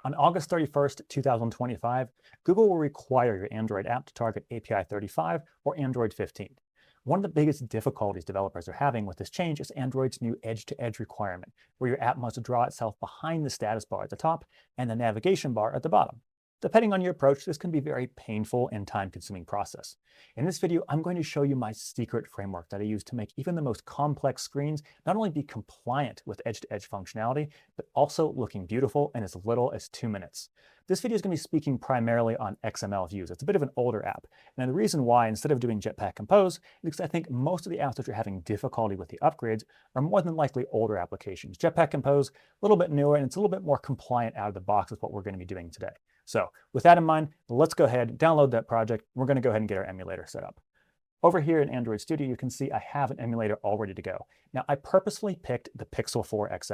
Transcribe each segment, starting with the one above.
On August 31st, 2025, Google will require your Android app to target API 35 or Android 15. One of the biggest difficulties developers are having with this change is Android's new edge-to-edge requirement, where your app must draw itself behind the status bar at the top and the navigation bar at the bottom. Depending on your approach, this can be a very painful and time-consuming process. In this video, I'm going to show you my secret framework that I use to make even the most complex screens not only be compliant with edge-to-edge functionality, but also looking beautiful in as little as 2 minutes. This video is going to be speaking primarily on XML views. It's a bit of an older app. And the reason why, instead of doing Jetpack Compose, is because I think most of the apps that you're having difficulty with the upgrades are more than likely older applications. Jetpack Compose, a little bit newer, and it's a little bit more compliant out of the box with what we're going to be doing today. So with that in mind, let's go ahead, download that project. We're going to go ahead and get our emulator set up. Over here in Android Studio, you can see I have an emulator all ready to go. Now, I purposefully picked the Pixel 4 XL.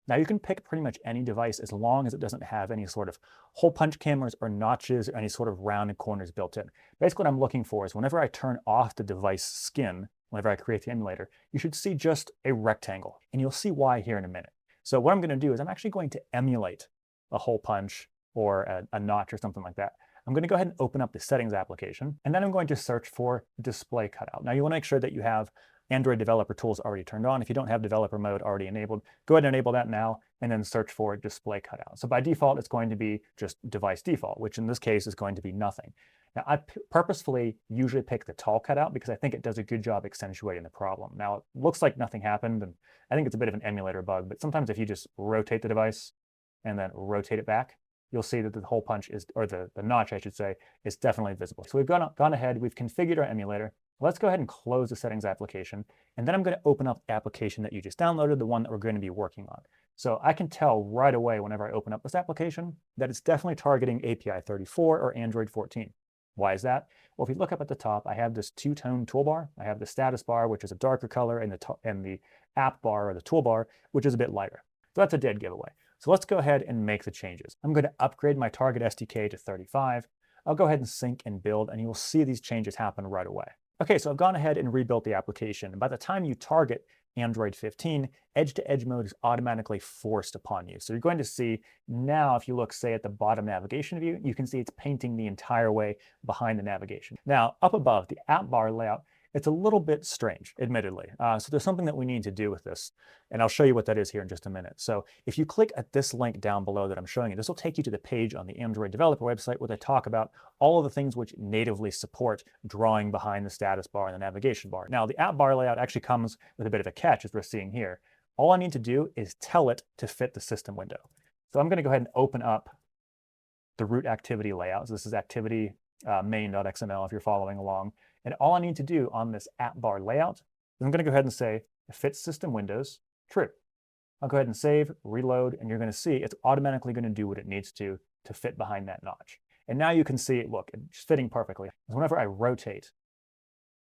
Now, you can pick pretty much any device as long as it doesn't have any sort of hole punch cameras or notches or any sort of rounded corners built in. Basically, what I'm looking for is whenever I turn off the device skin, whenever I create the emulator, you should see just a rectangle, and you'll see why here in a minute. So what I'm going to do is I'm actually going to emulate a hole punch or a notch or something like that. I'm going to go ahead and open up the settings application, and then I'm going to search for display cutout. Now, you want to make sure that you have Android developer tools already turned on. If you don't have developer mode already enabled, go ahead and enable that now, and then search for display cutout. So by default, it's going to be just device default, which in this case is going to be nothing. Now, I purposefully usually pick the tall cutout because I think it does a good job accentuating the problem. Now, it looks like nothing happened, and I think it's a bit of an emulator bug, but sometimes if you just rotate the device and then rotate it back, you'll see that the hole punch is, or the notch, I should say, is definitely visible. So we've gone ahead, we've configured our emulator. Let's go ahead and close the settings application. And then I'm going to open up the application that you just downloaded, the one that we're going to be working on. So I can tell right away whenever I open up this application that it's definitely targeting API 34 or Android 14. Why is that? Well, if you look up at the top, I have this two-tone toolbar. I have the status bar, which is a darker color, and the app bar or the toolbar, which is a bit lighter. So that's a dead giveaway. So let's go ahead and make the changes. I'm going to upgrade my target SDK to 35. I'll go ahead and sync and build, and you will see these changes happen right away. Okay, so I've gone ahead and rebuilt the application. And by the time you target Android 15, edge-to-edge mode is automatically forced upon you. So you're going to see now, if you look, say, at the bottom navigation view, you can see it's painting the entire way behind the navigation. Now, up above, the app bar layout, it's a little bit strange, admittedly. So there's something that we need to do with this, and I'll show you what that is here in just a minute. So if you click at this link down below that I'm showing you, this will take you to the page on the Android developer website where they talk about all of the things which natively support drawing behind the status bar and the navigation bar. Now, the app bar layout actually comes with a bit of a catch, as we're seeing here. All I need to do is tell it to fit the system window. So I'm going to go ahead and open up the root activity layout. So this is activity main.xml if you're following along. And all I need to do on this app bar layout is I'm going to go ahead and say fit system windows true. I'll go ahead and save, reload, and you're going to see it's automatically going to do what it needs to fit behind that notch. And now you can see, look, it's fitting perfectly. Whenever I rotate,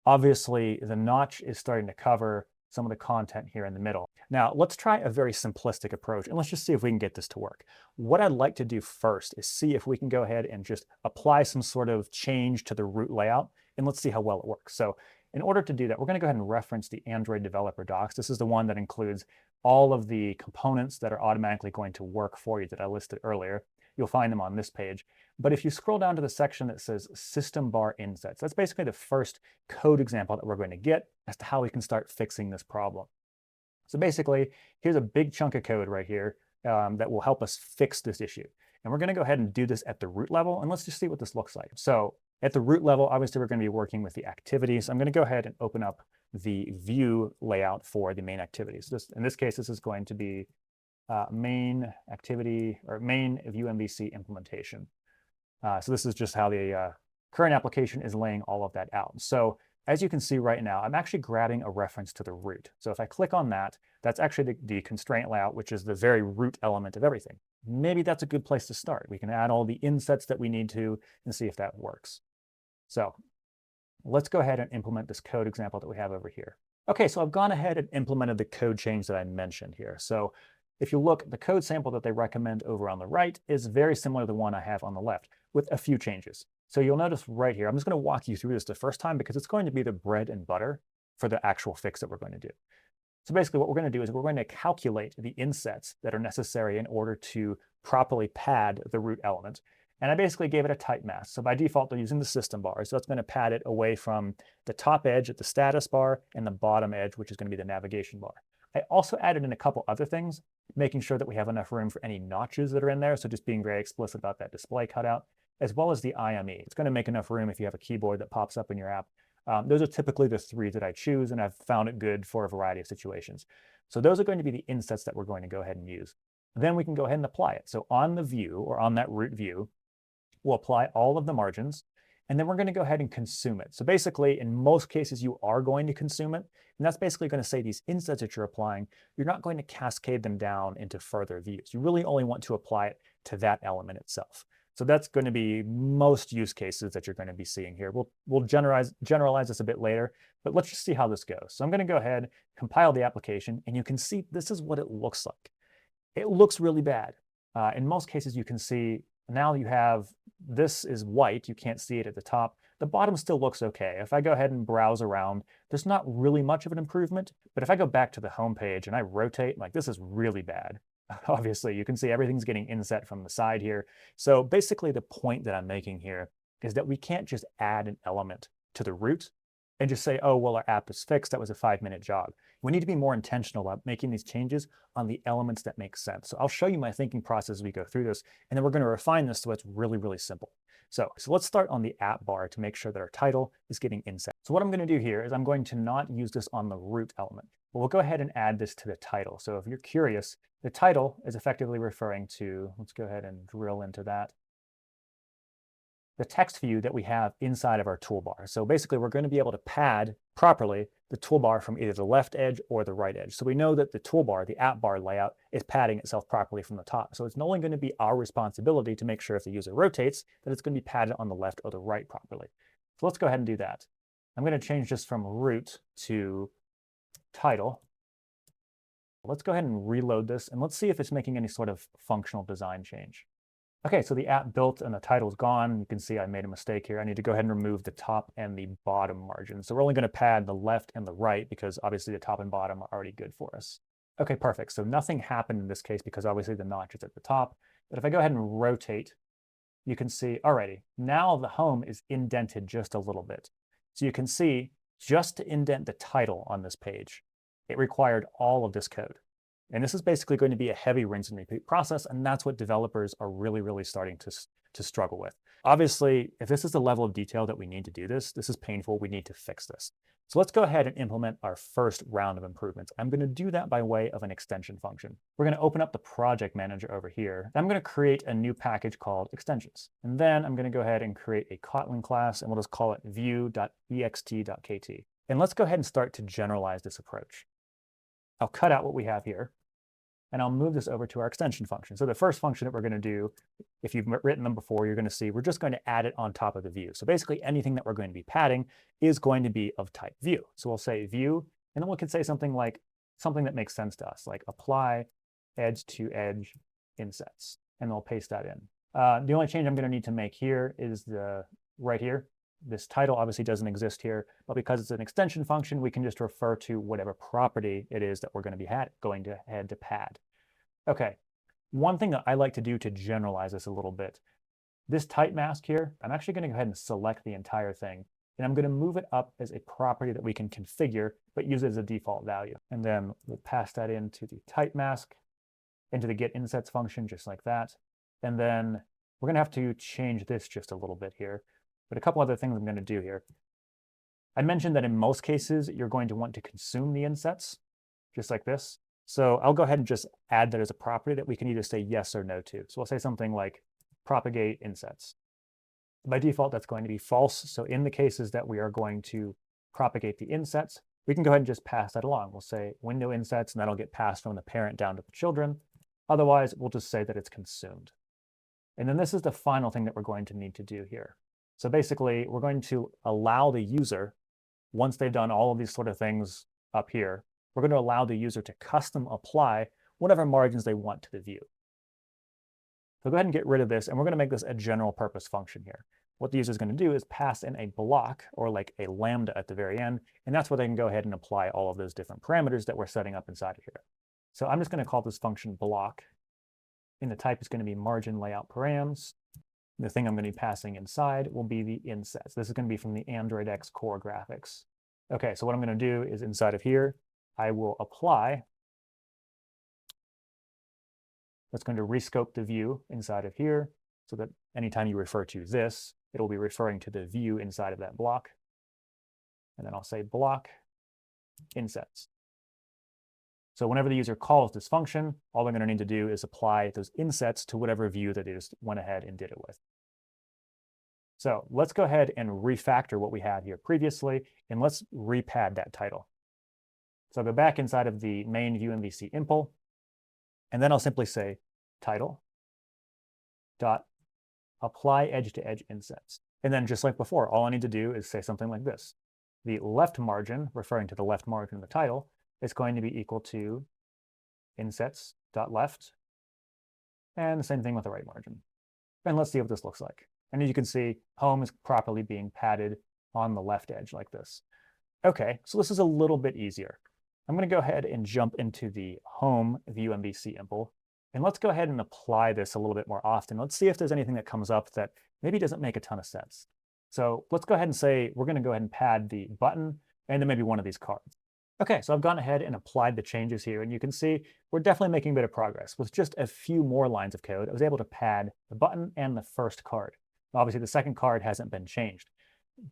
obviously the notch is starting to cover some of the content here in the middle. Now, let's try a very simplistic approach, and let's just see if we can get this to work. What I'd like to do first is see if we can go ahead and just apply some sort of change to the root layout, and let's see how well it works. So in order to do that, we're going to go ahead and reference the Android developer docs. This is the one that includes all of the components that are automatically going to work for you that I listed earlier. You'll find them on this page. But if you scroll down to the section that says system bar insets, that's basically the first code example that we're going to get as to how we can start fixing this problem. So basically, here's a big chunk of code right here that will help us fix this issue. And we're going to go ahead and do this at the root level, and let's just see what this looks like. So at the root level, obviously, we're going to be working with the activities. So I'm going to go ahead and open up the view layout for the main activities. In this case, this is going to be main activity or main view MVC implementation. So this is just how the current application is laying all of that out. So as you can see right now, I'm actually grabbing a reference to the root. So if I click on that, that's actually the constraint layout, which is the very root element of everything. Maybe that's a good place to start. We can add all the insets that we need to and see if that works. So let's go ahead and implement this code example that we have over here. Okay, so I've gone ahead and implemented the code change that I mentioned here. So if you look, the code sample that they recommend over on the right is very similar to the one I have on the left with a few changes. So you'll notice right here, I'm just going to walk you through this the first time because it's going to be the bread and butter for the actual fix that we're going to do. So basically what we're going to do is we're going to calculate the insets that are necessary in order to properly pad the root element. And I basically gave it a type mask. So by default, they're using the system bar. So that's going to pad it away from the top edge at the status bar and the bottom edge, which is going to be the navigation bar. I also added in a couple other things, making sure that we have enough room for any notches that are in there. So just being very explicit about that display cutout, as well as the IME. It's going to make enough room if you have a keyboard that pops up in your app. Those are typically the three that I choose, and I've found it good for a variety of situations. So those are going to be the insets that we're going to go ahead and use. Then we can go ahead and apply it. So on the view, or on that root view, we'll apply all of the margins, and then we're going to go ahead and consume it. So basically, in most cases, you are going to consume it, and that's basically going to say these insets that you're applying, you're not going to cascade them down into further views. You really only want to apply it to that element itself. So that's going to be most use cases that you're going to be seeing here. We'll generalize this a bit later, but let's just see how this goes. So I'm going to go ahead, compile the application, and you can see this is what it looks like. It looks really bad. In most cases, you can see now you have, this is white, you can't see it at the top. The bottom still looks okay. If I go ahead and browse around, there's not really much of an improvement, but if I go back to the home page and I rotate, like this is really bad. Obviously, you can see everything's getting inset from the side here. So basically the point that I'm making here is that we can't just add an element to the root and just say, oh, well, our app is fixed. That was a 5-minute job. We need to be more intentional about making these changes on the elements that make sense. So I'll show you my thinking process as we go through this, and then we're going to refine this so it's really, really simple. So let's start on the app bar to make sure that our title is getting inset. So what I'm going to do here is I'm going to not use this on the root element, but we'll go ahead and add this to the title. So if you're curious, the title is effectively referring to, let's go ahead and drill into that, the text view that we have inside of our toolbar. So basically, we're going to be able to pad properly the toolbar from either the left edge or the right edge. So we know that the toolbar, the app bar layout, is padding itself properly from the top. So it's not only going to be our responsibility to make sure if the user rotates, that it's going to be padded on the left or the right properly. So let's go ahead and do that. I'm going to change this from root to title. Let's go ahead and reload this, and let's see if it's making any sort of functional design change. Okay, so the app built and the title's gone. You can see I made a mistake here. I need to go ahead and remove the top and the bottom margins. So we're only going to pad the left and the right because obviously the top and bottom are already good for us. Okay, perfect. So nothing happened in this case because obviously the notch is at the top. But if I go ahead and rotate, you can see, alrighty, now the home is indented just a little bit. So you can see just to indent the title on this page, it required all of this code. And this is basically going to be a heavy rinse and repeat process, and that's what developers are really, really starting to struggle with. Obviously, if this is the level of detail that we need to do this, this is painful, we need to fix this. So let's go ahead and implement our first round of improvements. I'm going to do that by way of an extension function. We're going to open up the project manager over here. I'm going to create a new package called extensions. And then I'm going to go ahead and create a Kotlin class, and we'll just call it view.ext.kt. And let's go ahead and start to generalize this approach. I'll cut out what we have here, and I'll move this over to our extension function. So the first function that we're going to do, if you've written them before, you're going to see we're just going to add it on top of the view. So basically anything that we're going to be padding is going to be of type view. So we'll say view, and then we can say something like something that makes sense to us, like apply edge to edge insets, and we'll paste that in. The only change I'm going to need to make here is right here. This title obviously doesn't exist here, but because it's an extension function, we can just refer to whatever property it is that we're going to be going to head to pad. Okay, one thing that I like to do to generalize this a little bit, this type mask here, I'm actually going to go ahead and select the entire thing, and I'm going to move it up as a property that we can configure, but use it as a default value. And then we'll pass that into the type mask, into the get insets function, just like that. And then we're going to have to change this just a little bit here. But a couple other things I'm going to do here. I mentioned that in most cases, you're going to want to consume the insets, just like this. So I'll go ahead and just add that as a property that we can either say yes or no to. So I'll say something like propagate insets. By default, that's going to be false. So in the cases that we are going to propagate the insets, we can go ahead and just pass that along. We'll say window insets, and that'll get passed from the parent down to the children. Otherwise, we'll just say that it's consumed. And then this is the final thing that we're going to need to do here. So basically, we're going to allow the user, once they've done all of these sort of things up here, we're going to allow the user to custom apply whatever margins they want to the view. So go ahead and get rid of this, and we're going to make this a general purpose function here. what the user is going to do is pass in a block or like a lambda at the very end, and that's where they can go ahead and apply all of those different parameters that we're setting up inside of here. So I'm just going to call this function block, and the type is going to be margin layout params. The thing I'm going to be passing inside will be the insets. This is going to be from the Android X core graphics. Okay, so what I'm going to do is inside of here, I will apply. That's going to rescope the view inside of here so that anytime you refer to this, it'll be referring to the view inside of that block. And then I'll say block insets. So whenever the user calls this function, all they're going to need to do is apply those insets to whatever view that they just went ahead and did it with. So let's go ahead and refactor what we had here previously, and let's repad that title. So I'll go back inside of the main view MVC impl, and then I'll simply say title dot apply edge-to-edge insets. And then just like before, all I need to do is say something like this. The left margin, referring to the left margin of the title, is going to be equal to insets.left, and the same thing with the right margin. And let's see what this looks like. And as you can see, home is properly being padded on the left edge like this. Okay, so this is a little bit easier. I'm going to go ahead and jump into the home view MVC impl, and let's go ahead and apply this a little bit more often. Let's see if there's anything that comes up that maybe doesn't make a ton of sense. So let's go ahead and say we're going to go ahead and pad the button and then maybe one of these cards. Okay, so I've gone ahead and applied the changes here, and you can see we're definitely making a bit of progress. With just a few more lines of code, I was able to pad the button and the first card. Obviously, the second card hasn't been changed,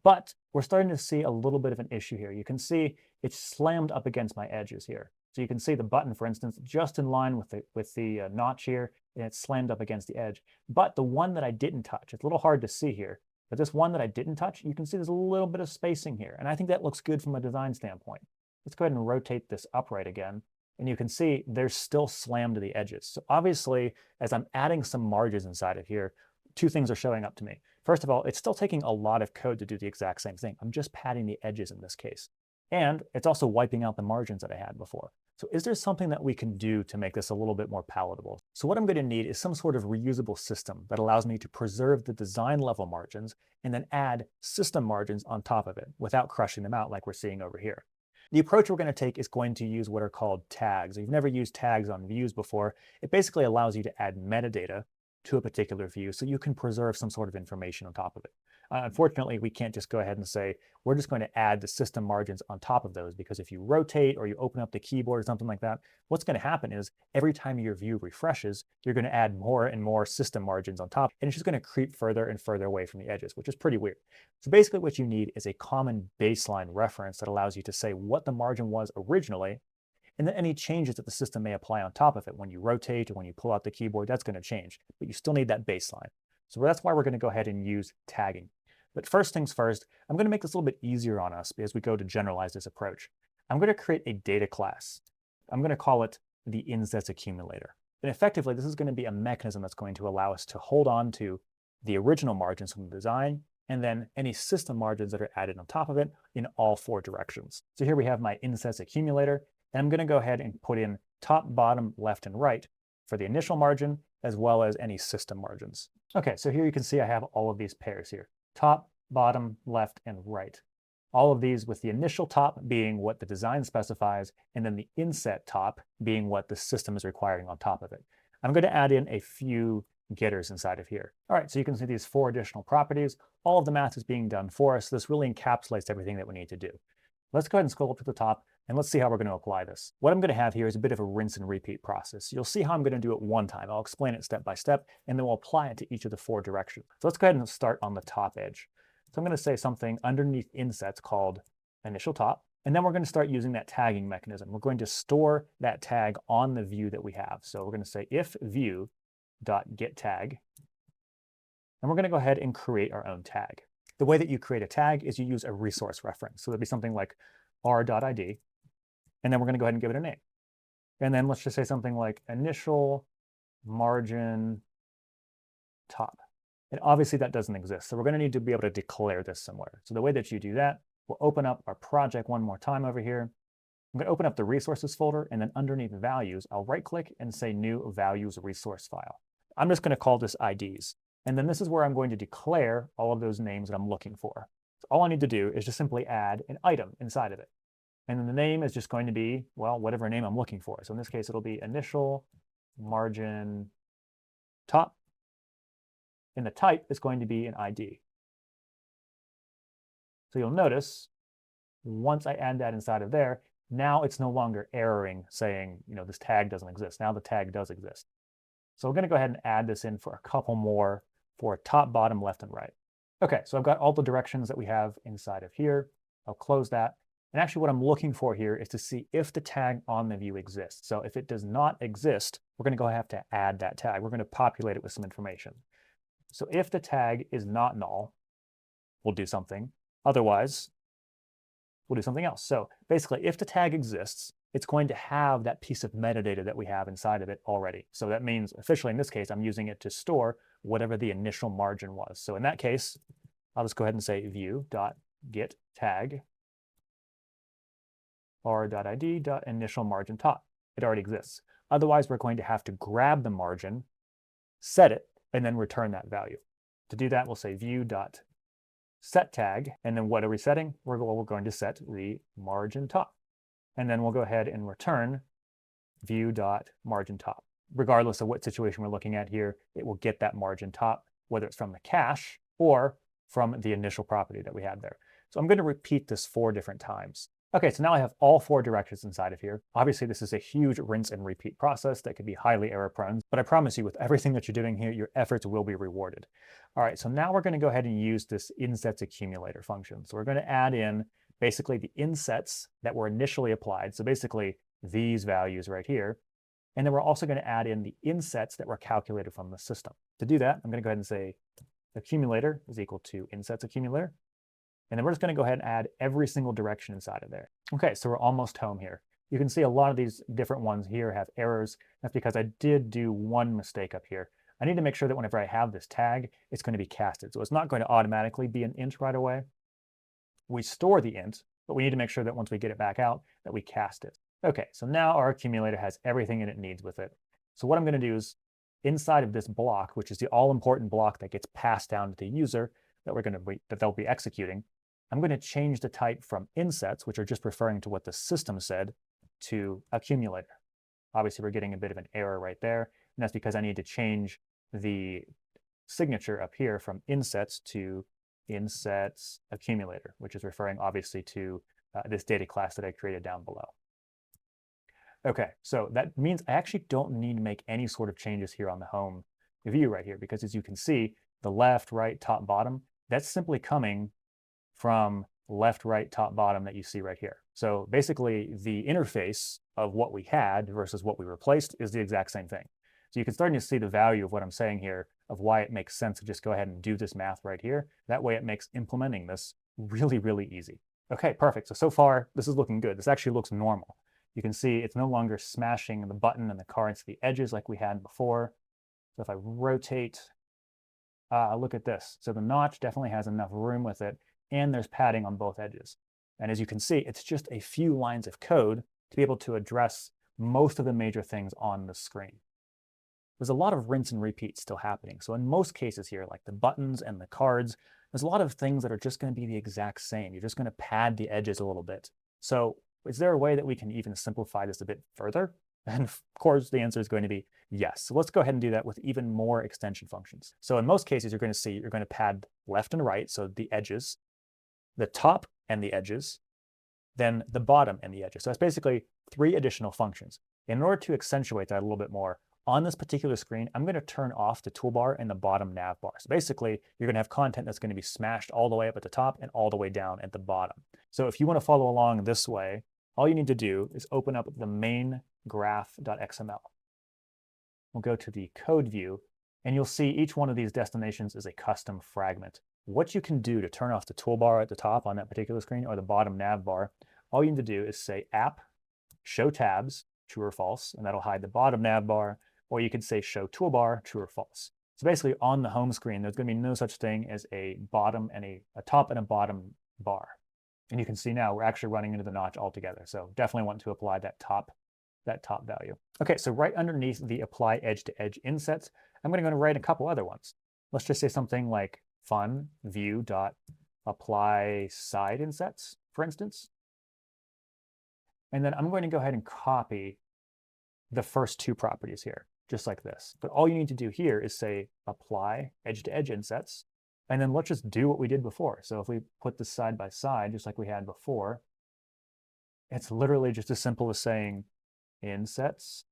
but we're starting to see a little bit of an issue here. You can see it's slammed up against my edges here. So you can see the button, for instance, just in line with the notch here, and it's slammed up against the edge. But the one that I didn't touch, it's a little hard to see here, but this one that I didn't touch, you can see there's a little bit of spacing here, and I think that looks good from a design standpoint. Let's go ahead and rotate this upright again, and you can see there's still slammed to the edges. So obviously, as I'm adding some margins inside of here, two things are showing up to me. First of all, it's still taking a lot of code to do the exact same thing. I'm just padding the edges in this case. And it's also wiping out the margins that I had before. So is there something that we can do to make this a little bit more palatable? So what I'm going to need is some sort of reusable system that allows me to preserve the design level margins and then add system margins on top of it without crushing them out like we're seeing over here. The approach we're going to take is going to use what are called tags. If you've never used tags on views before, it basically allows you to add metadata to a particular view so you can preserve some sort of information on top of it. Unfortunately, we can't just go ahead and say, we're just going to add the system margins on top of those, because if you rotate or you open up the keyboard or something like that, what's going to happen is every time your view refreshes, you're going to add more and more system margins on top, and it's just going to creep further and further away from the edges, which is pretty weird. So basically what you need is a common baseline reference that allows you to say what the margin was originally, and then any changes that the system may apply on top of it. When you rotate or when you pull out the keyboard, that's going to change, but you still need that baseline. So that's why we're going to go ahead and use tagging. But first things first, I'm going to make this a little bit easier on us as we go to generalize this approach. I'm going to create a data class. I'm going to call it the insets accumulator. And effectively, this is going to be a mechanism that's going to allow us to hold on to the original margins from the design and then any system margins that are added on top of it in all four directions. So here we have my insets accumulator, and I'm going to go ahead and put in top, bottom, left, and right for the initial margin, as well as any system margins. Okay, so here you can see I have all of these pairs here. Top, bottom, left, and right. All of these with the initial top being what the design specifies, and then the inset top being what the system is requiring on top of it. I'm going to add in a few getters inside of here. All right, so you can see these four additional properties. All of the math is being done for us. This really encapsulates everything that we need to do. Let's go ahead and scroll up to the top, and let's see how we're going to apply this. What I'm going to have here is a bit of a rinse and repeat process. You'll see how I'm going to do it one time. I'll explain it step by step, and then we'll apply it to each of the four directions. So let's go ahead and start on the top edge. So I'm going to say something underneath insets called initial top, and then we're going to start using that tagging mechanism. We're going to store that tag on the view that we have. So we're going to say if view.getTag, and we're going to go ahead and create our own tag. The way that you create a tag is you use a resource reference. So that'd be something like r.id, and then we're going to go ahead and give it a name. And then let's just say something like initial margin top. And obviously that doesn't exist. So we're going to need to be able to declare this somewhere. So the way that you do that, we'll open up our project one more time over here. I'm going to open up the resources folder, and then underneath values, I'll right click and say new values resource file. I'm just going to call this IDs. And then this is where I'm going to declare all of those names that I'm looking for. So all I need to do is just simply add an item inside of it. And then the name is just going to be, well, whatever name I'm looking for. So in this case, it'll be initial margin top. And the type is going to be an ID. So you'll notice once I add that inside of there, now it's no longer erroring saying, this tag doesn't exist. Now the tag does exist. So we're going to go ahead and add this in for a couple more for top, bottom, left, and right. Okay, so I've got all the directions that we have inside of here. I'll close that. And actually what I'm looking for here is to see if the tag on the view exists. So if it does not exist, we're going to go have to add that tag. We're going to populate it with some information. So if the tag is not null, we'll do something. Otherwise, we'll do something else. So basically, if the tag exists, it's going to have that piece of metadata that we have inside of it already. So that means officially in this case, I'm using it to store whatever the initial margin was. So in that case, I'll just go ahead and say view.get tag r.id.initial margin top. It already exists. Otherwise, we're going to have to grab the margin, set it, and then return that value. To do that, we'll say view.set tag, and then what are we setting? We're going to set the margin top. And then we'll go ahead and return view.margin top. Regardless of what situation we're looking at here, it will get that margin top, whether it's from the cache or from the initial property that we had there. So I'm going to repeat this 4 different times. Okay, so now I have all 4 directions inside of here. Obviously, this is a huge rinse and repeat process that could be highly error prone, but I promise you with everything that you're doing here, your efforts will be rewarded. All right, so now we're going to go ahead and use this insets accumulator function. So we're going to add in basically the insets that were initially applied. So basically these values right here. And then we're also going to add in the insets that were calculated from the system. To do that, I'm going to go ahead and say accumulator is equal to insets accumulator. And then we're just going to go ahead and add every single direction inside of there. Okay, so we're almost home here. You can see a lot of these different ones here have errors. That's because I did do one mistake up here. I need to make sure that whenever I have this tag, it's going to be casted. So it's not going to automatically be an int right away. We store the int, but we need to make sure that once we get it back out, that we cast it. Okay, so now our accumulator has everything that it needs with it. So what I'm going to do is inside of this block, which is the all-important block that gets passed down to the user that they'll be executing, I'm going to change the type from insets, which are just referring to what the system said, to accumulator. Obviously, we're getting a bit of an error right there, and that's because I need to change the signature up here from insets to insets accumulator, which is referring obviously to this data class that I created down below. Okay, so that means I actually don't need to make any sort of changes here on the home view right here, because as you can see, the left, right, top, bottom, that's simply coming from left, right, top, bottom that you see right here. So basically the interface of what we had versus what we replaced is the exact same thing. So you can start to see the value of what I'm saying here, of why it makes sense to just go ahead and do this math right here. That way it makes implementing this really, really easy. Okay, perfect. So far, this is looking good. This actually looks normal. You can see it's no longer smashing the button and the car into the edges like we had before. So if I rotate, look at this. So the notch definitely has enough room with it, and there's padding on both edges. And as you can see, it's just a few lines of code to be able to address most of the major things on the screen. There's a lot of rinse and repeat still happening. So in most cases here, like the buttons and the cards, there's a lot of things that are just going to be the exact same. You're just going to pad the edges a little bit. So is there a way that we can even simplify this a bit further? And of course, the answer is going to be yes. So let's go ahead and do that with even more extension functions. So in most cases, you're going to pad left and right, so the edges, the top and the edges, then the bottom and the edges. So that's basically 3 additional functions. In order to accentuate that a little bit more, on this particular screen, I'm going to turn off the toolbar and the bottom nav bar. So basically, you're going to have content that's going to be smashed all the way up at the top and all the way down at the bottom. So if you want to follow along this way, all you need to do is open up the main graph.xml. We'll go to the code view, and you'll see each one of these destinations is a custom fragment. What you can do to turn off the toolbar at the top on that particular screen or the bottom nav bar, all you need to do is say app show tabs, true or false, and that'll hide the bottom nav bar, or you could say show toolbar, true or false. So basically on the home screen, there's going to be no such thing as a bottom and a top and a bottom bar. And you can see now we're actually running into the notch altogether. So definitely want to apply that top value. Okay, so right underneath the apply edge to edge insets, I'm going to write a couple other ones. let's just say something like fun view dot apply side insets, for instance. And then I'm going to go ahead and copy the first two properties here, just like this. But all you need to do here is say apply edge-to-edge insets, and then let's just do what we did before. So if we put this side by side, just like we had before, it's literally just as simple as saying insets,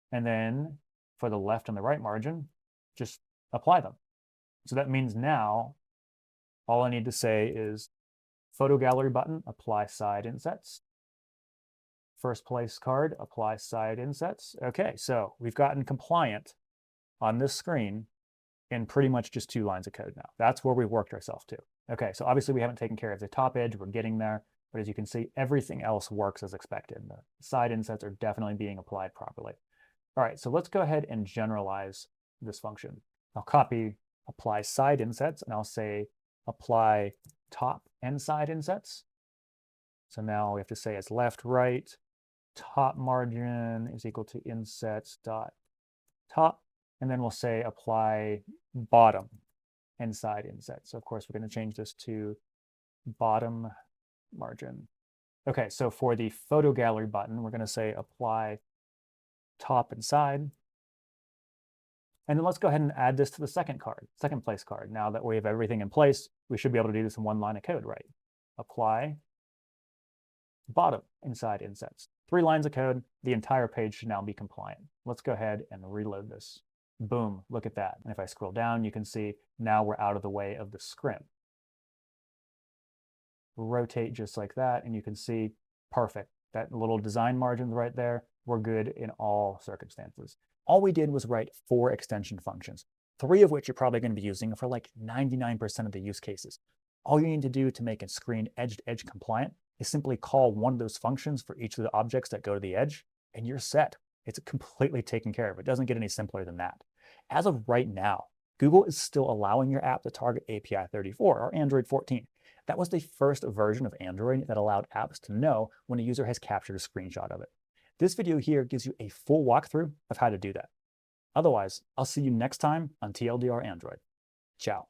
and then for the left and the right margin, just apply them. So that means now all I need to say is photo gallery button, apply side insets. First place card, apply side insets. Okay, so we've gotten compliant on this screen in pretty much just 2 lines of code now. That's where we've worked ourselves to. Okay, so obviously we haven't taken care of the top edge, we're getting there, but as you can see, everything else works as expected. The side insets are definitely being applied properly. All right, so let's go ahead and generalize this function. I'll copy apply side insets, and I'll say apply top and side insets. So now we have to say it's left, right, top margin is equal to insets dot top, and then we'll say apply bottom and side inset. So of course we're going to change this to bottom margin. Okay, so for the photo gallery button, we're going to say apply top and side. And then let's go ahead and add this to the second place card. Now that we have everything in place, we should be able to do this in 1 line of code, right? Apply bottom and side insets. 3 lines of code, the entire page should now be compliant. Let's go ahead and reload this. Boom, look at that. And if I scroll down, you can see now we're out of the way of the scrim. Rotate just like that, and you can see, perfect. That little design margins right there, we're good in all circumstances. All we did was write 4 extension functions, 3 of which you're probably going to be using for like 99% of the use cases. All you need to do to make a screen edge-to-edge compliant is simply call one of those functions for each of the objects that go to the edge, and you're set. It's completely taken care of. It doesn't get any simpler than that. As of right now, Google is still allowing your app to target API 34 or Android 14. That was the first version of Android that allowed apps to know when a user has captured a screenshot of it. This video here gives you a full walkthrough of how to do that. Otherwise, I'll see you next time on TLDR Android. Ciao.